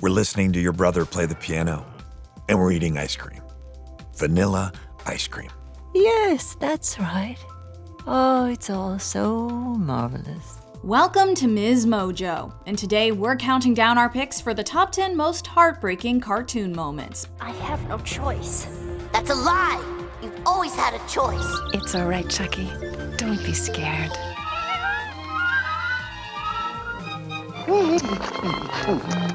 We're listening to your brother play the piano, and we're eating ice cream. Vanilla ice cream. Yes, that's right. Oh, it's all so marvelous. Welcome to MsMojo, and today we're counting down our picks for the top 10 most heartbreaking cartoon moments. I have no choice. That's a lie! You've always had a choice. It's all right, Chucky. Don't be scared.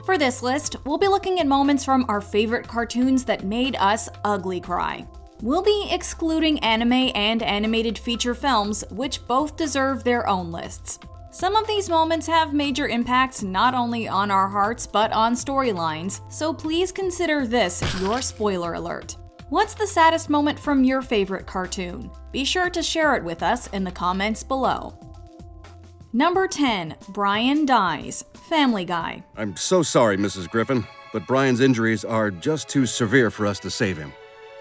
For this list, we'll be looking at moments from our favorite cartoons that made us ugly cry. We'll be excluding anime and animated feature films, which both deserve their own lists. Some of these moments have major impacts not only on our hearts but on storylines, so please consider this your spoiler alert. What's the saddest moment from your favorite cartoon? Be sure to share it with us in the comments below. Number 10. Brian Dies. Family Guy. I'm so sorry, Mrs. Griffin, but Brian's injuries are just too severe for us to save him.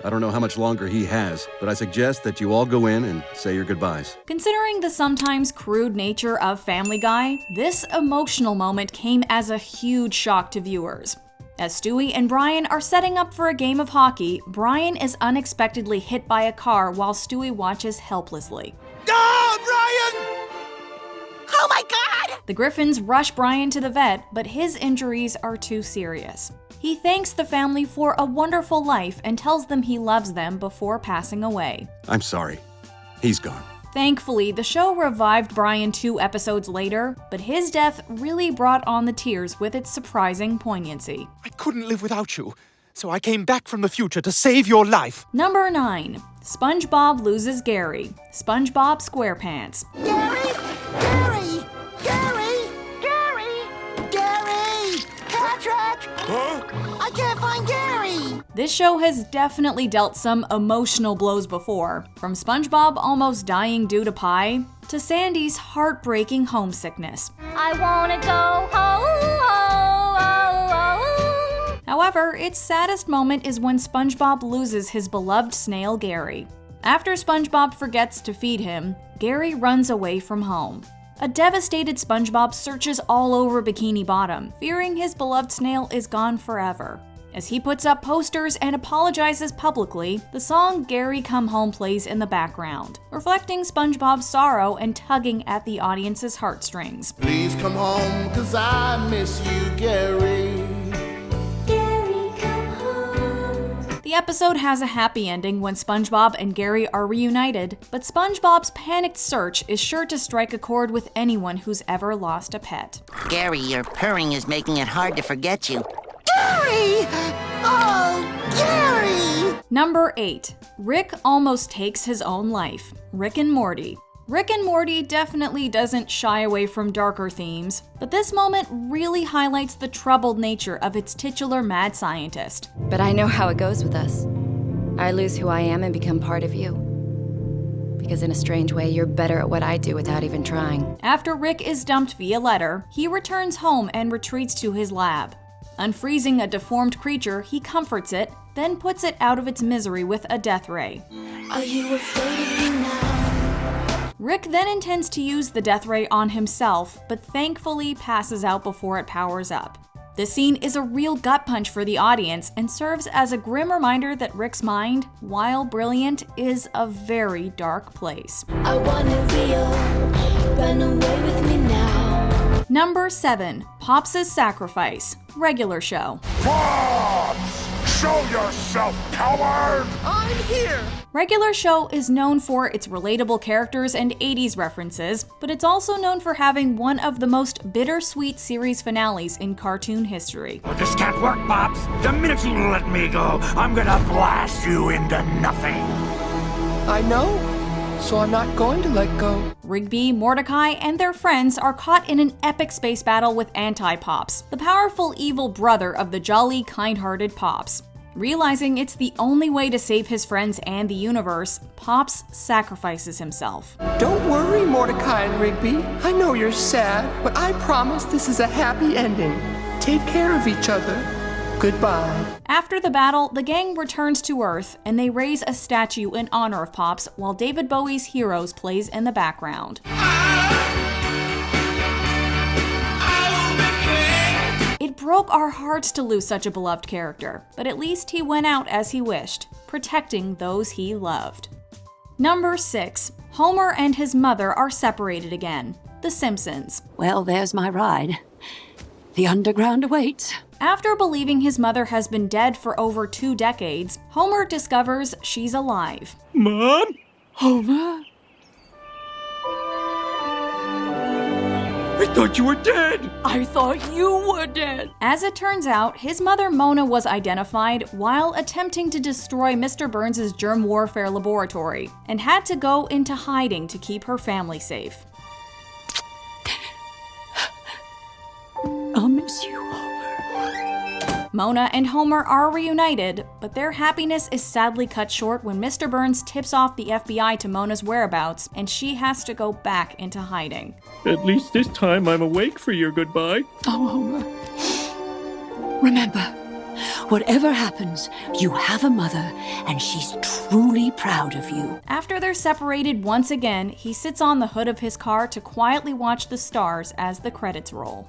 I don't know how much longer he has, but I suggest that you all go in and say your goodbyes. Considering the sometimes crude nature of Family Guy, this emotional moment came as a huge shock to viewers. As Stewie and Brian are setting up for a game of hockey, Brian is unexpectedly hit by a car while Stewie watches helplessly. Oh, Brian! Oh my God! The Griffins rush Brian to the vet, but his injuries are too serious. He thanks the family for a wonderful life and tells them he loves them before passing away. I'm sorry. He's gone. Thankfully, the show revived Brian 2 episodes later, but his death really brought on the tears with its surprising poignancy. I couldn't live without you, so I came back from the future to save your life. Number 9. SpongeBob loses Gary. SpongeBob SquarePants. Gary! Gary! Gary! Gary! Gary! Patrick! Huh? I can't find Gary! This show has definitely dealt some emotional blows before, from SpongeBob almost dying due to pie, to Sandy's heartbreaking homesickness. I wanna go home. However, its saddest moment is when SpongeBob loses his beloved snail Gary. After SpongeBob forgets to feed him, Gary runs away from home. A devastated SpongeBob searches all over Bikini Bottom, fearing his beloved snail is gone forever. As he puts up posters and apologizes publicly, the song Gary Come Home plays in the background, reflecting SpongeBob's sorrow and tugging at the audience's heartstrings. Please come home, 'cause I miss you, Gary. The episode has a happy ending when SpongeBob and Gary are reunited, but SpongeBob's panicked search is sure to strike a chord with anyone who's ever lost a pet. Gary, your purring is making it hard to forget you. Gary! Oh, Gary! Number 8. Rick almost takes his own life. Rick and Morty. Rick and Morty definitely doesn't shy away from darker themes, but this moment really highlights the troubled nature of its titular mad scientist. But I know how it goes with us. I lose who I am and become part of you. Because in a strange way, you're better at what I do without even trying. After Rick is dumped via letter, he returns home and retreats to his lab. Unfreezing a deformed creature, he comforts it, then puts it out of its misery with a death ray. Are you afraid of me now? Rick then intends to use the death ray on himself, but thankfully passes out before it powers up. This scene is a real gut punch for the audience and serves as a grim reminder that Rick's mind, while brilliant, is a very dark place. I wanna Rio, run away with me now. Number 7. Pops' Sacrifice. Regular show. Pops! Show yourself, coward! I'm here! Regular Show is known for its relatable characters and 80s references, but it's also known for having one of the most bittersweet series finales in cartoon history. But this can't work, Pops. The minute you let me go, I'm gonna blast you into nothing. I know, so I'm not going to let go. Rigby, Mordecai, and their friends are caught in an epic space battle with Anti-Pops, the powerful evil brother of the jolly, kind-hearted Pops. Realizing it's the only way to save his friends and the universe, Pops sacrifices himself. Don't worry, Mordecai and Rigby. I know you're sad, but I promise this is a happy ending. Take care of each other. Goodbye. After the battle, the gang returns to Earth, and they raise a statue in honor of Pops while David Bowie's Heroes plays in the background. It broke our hearts to lose such a beloved character, but at least he went out as he wished, protecting those he loved. Number 6. Homer and his mother are separated again. The Simpsons. Well, there's my ride. The underground awaits. After believing his mother has been dead for over 2 decades, Homer discovers she's alive. Mom? Homer? I thought you were dead! I thought you were dead. As it turns out, his mother Mona was identified while attempting to destroy Mr. Burns' germ warfare laboratory and had to go into hiding to keep her family safe. I'll miss you, Homer. Mona and Homer are reunited, but their happiness is sadly cut short when Mr. Burns tips off the FBI to Mona's whereabouts and she has to go back into hiding. At least this time I'm awake for your goodbye. Oh, Homer. Remember, whatever happens, you have a mother, and she's truly proud of you. After they're separated once again, he sits on the hood of his car to quietly watch the stars as the credits roll.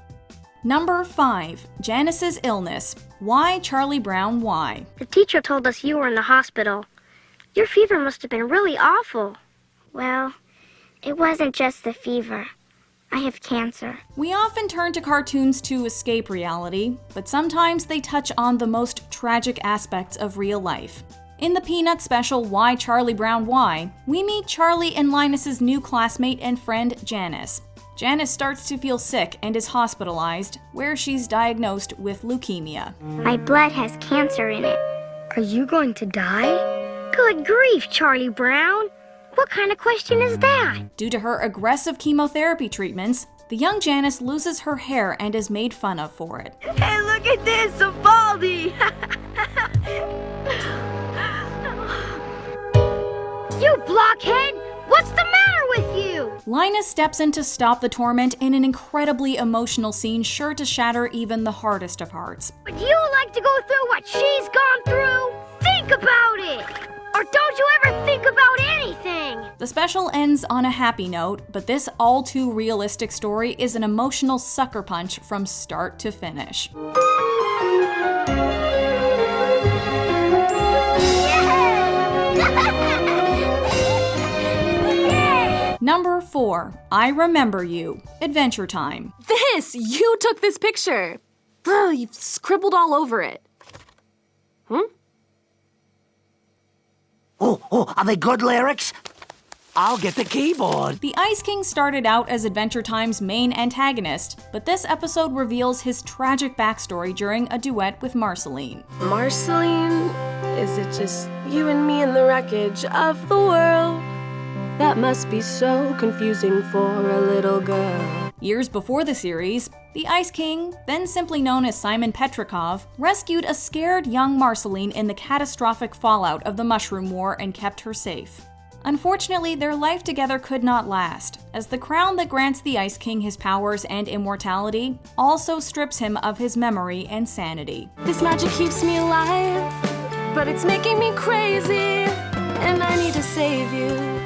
Number 5. Janice's illness. Why Charlie Brown why? The teacher told us you were in the hospital. Your fever must have been really awful. Well, it wasn't just the fever. I have cancer. We often turn to cartoons to escape reality, but sometimes they touch on the most tragic aspects of real life. In the Peanut special Why Charlie Brown Why, we meet Charlie and Linus's new classmate and friend Janice. Janice starts to feel sick and is hospitalized, where she's diagnosed with leukemia. My blood has cancer in it. Are you going to die? Good grief, Charlie Brown. What kind of question is that? Due to her aggressive chemotherapy treatments, the young Janice loses her hair and is made fun of for it. Hey, look at this, I'm baldy! You blockhead! What's the matter with you? Linus steps in to stop the torment in an incredibly emotional scene sure to shatter even the hardest of hearts. Would you like to go through what she's gone through? Think about it! Or don't you ever think about anything? The special ends on a happy note, but this all-too-realistic story is an emotional sucker punch from start to finish. Number 4. I Remember You. Adventure Time. You took this picture. Ugh, you've scribbled all over it. Oh, are they good lyrics? I'll get the keyboard. The Ice King started out as Adventure Time's main antagonist, but this episode reveals his tragic backstory during a duet with Marceline. Marceline, is it just you and me in the wreckage of the world? That must be so confusing for a little girl. Years before the series, the Ice King, then simply known as Simon Petrikov, rescued a scared young Marceline in the catastrophic fallout of the Mushroom War and kept her safe. Unfortunately, their life together could not last, as the crown that grants the Ice King his powers and immortality also strips him of his memory and sanity. This magic keeps me alive, but it's making me crazy, and I need to save you.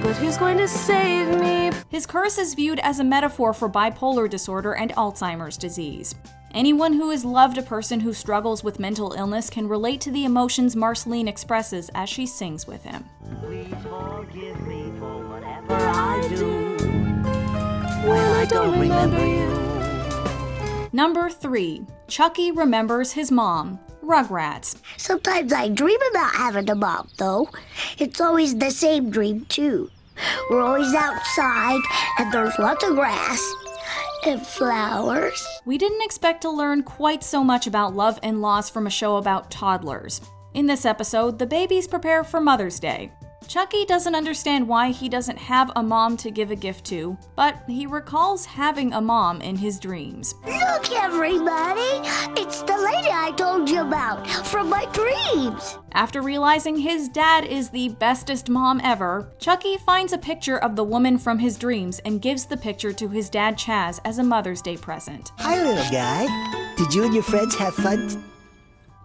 But who's going to save me? His curse is viewed as a metaphor for bipolar disorder and Alzheimer's disease. Anyone who has loved a person who struggles with mental illness can relate to the emotions Marceline expresses as she sings with him. Please forgive me for whatever I do when I don't remember you. Number 3. Chucky remembers his mom. Rugrats. Sometimes I dream about having a mom, though. It's always the same dream, too. We're always outside, and there's lots of grass and flowers. We didn't expect to learn quite so much about love and loss from a show about toddlers. In this episode, the babies prepare for Mother's Day. Chucky doesn't understand why he doesn't have a mom to give a gift to, but he recalls having a mom in his dreams. Look, everybody! It's the lady I told you about from my dreams! After realizing his dad is the bestest mom ever, Chucky finds a picture of the woman from his dreams and gives the picture to his dad Chaz as a Mother's Day present. Hi, little guy. Did you and your friends have fun?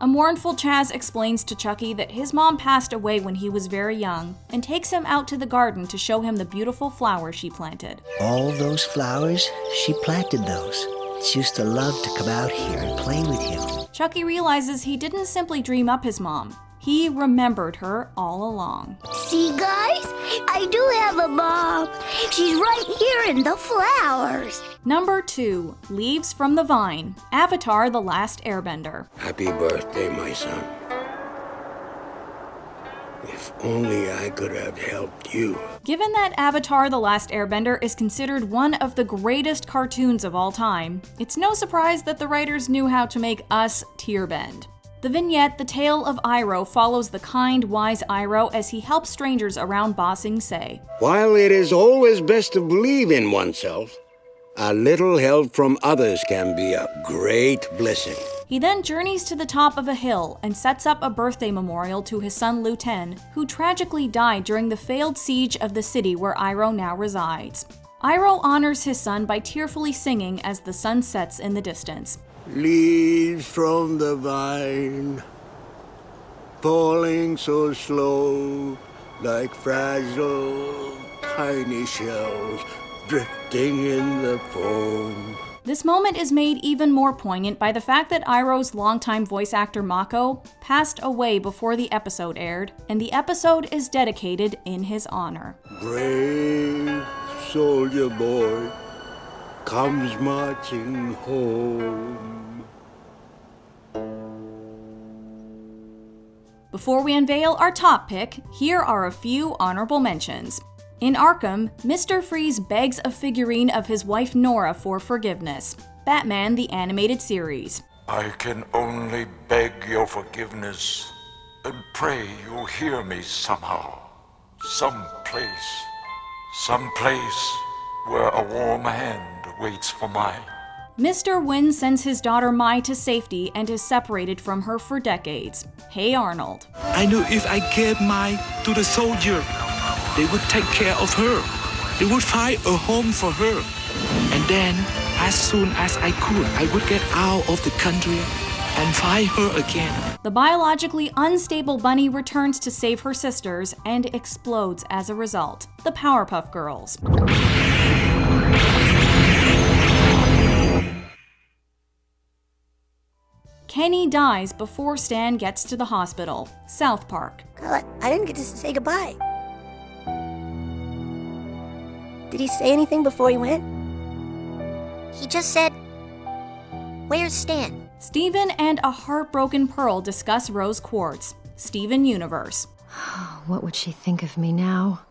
A mournful Chaz explains to Chucky that his mom passed away when he was very young and takes him out to the garden to show him the beautiful flowers she planted. All those flowers? She planted those. She used to love to come out here and play with you. Chucky realizes he didn't simply dream up his mom. He remembered her all along. See, guys? I do have a mom. She's right here in the flowers. Number 2, Leaves from the Vine, Avatar: The Last Airbender. Happy birthday, my son. If only I could have helped you. Given that Avatar: The Last Airbender is considered one of the greatest cartoons of all time, it's no surprise that the writers knew how to make us tear-bend. The vignette, The Tale of Iroh, follows the kind, wise Iroh as he helps strangers around Ba Sing Se. While it is always best to believe in oneself, a little help from others can be a great blessing. He then journeys to the top of a hill and sets up a birthday memorial to his son Lu Ten, who tragically died during the failed siege of the city where Iroh now resides. Iroh honors his son by tearfully singing as the sun sets in the distance. Leaves from the vine, falling so slow, like fragile, tiny shells drifting in the foam. This moment is made even more poignant by the fact that Iroh's longtime voice actor Mako passed away before the episode aired, and the episode is dedicated in his honor. Brave soldier boy comes marching home. Before we unveil our top pick, here are a few honorable mentions. In Arkham, Mr. Freeze begs a figurine of his wife Nora for forgiveness. Batman the Animated Series. I can only beg your forgiveness and pray you'll hear me somehow. Someplace where a warm hand waits for mine. Mr. Wynn sends his daughter Mai to safety and is separated from her for decades. Hey Arnold. I knew if I gave Mai to the soldier, they would take care of her. They would find a home for her. And then, as soon as I could, I would get out of the country and find her again. The biologically unstable bunny returns to save her sisters and explodes as a result. The Powerpuff Girls. Kenny dies before Stan gets to the hospital. South Park. I didn't get to say goodbye. Did he say anything before he went? He just said, "Where's Stan?" Steven and a heartbroken Pearl discuss Rose Quartz. Steven Universe. What would she think of me now?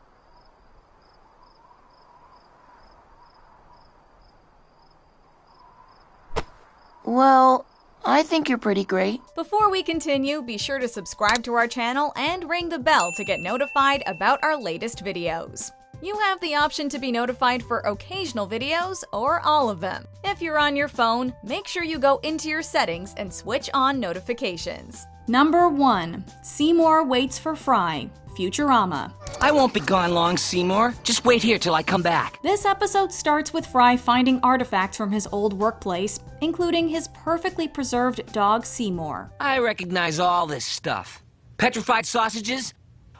Well, I think you're pretty great. Before we continue, be sure to subscribe to our channel and ring the bell to get notified about our latest videos. You have the option to be notified for occasional videos or all of them. If you're on your phone, make sure you go into your settings and switch on notifications. Number 1. Seymour waits for Fry. Futurama. I won't be gone long, Seymour. Just wait here till I come back. This episode starts with Fry finding artifacts from his old workplace, including his perfectly preserved dog Seymour. I recognize all this stuff. Petrified sausages,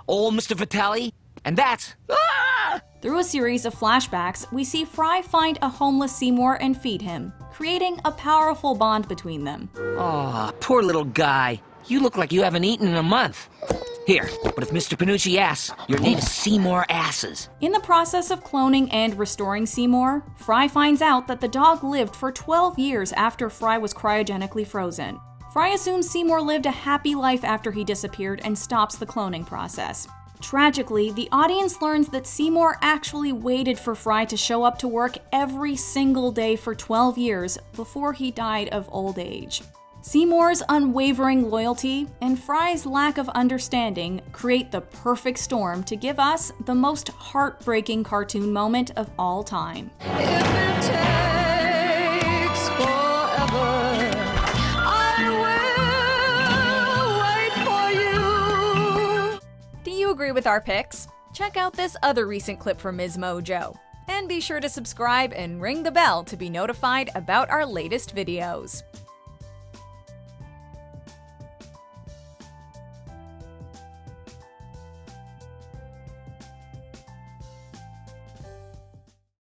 old Mr. Vitelli, and that's... Ah! Through a series of flashbacks, we see Fry find a homeless Seymour and feed him, creating a powerful bond between them. Oh, poor little guy. You look like you haven't eaten in a month. Here, but if Mr. Panucci asks, your name is Seymour Asses. In the process of cloning and restoring Seymour, Fry finds out that the dog lived for 12 years after Fry was cryogenically frozen. Fry assumes Seymour lived a happy life after he disappeared and stops the cloning process. Tragically, the audience learns that Seymour actually waited for Fry to show up to work every single day for 12 years before he died of old age. Seymour's unwavering loyalty and Fry's lack of understanding create the perfect storm to give us the most heartbreaking cartoon moment of all time. If it takes forever, I will wait for you. Do you agree with our picks? Check out this other recent clip from MsMojo. And be sure to subscribe and ring the bell to be notified about our latest videos.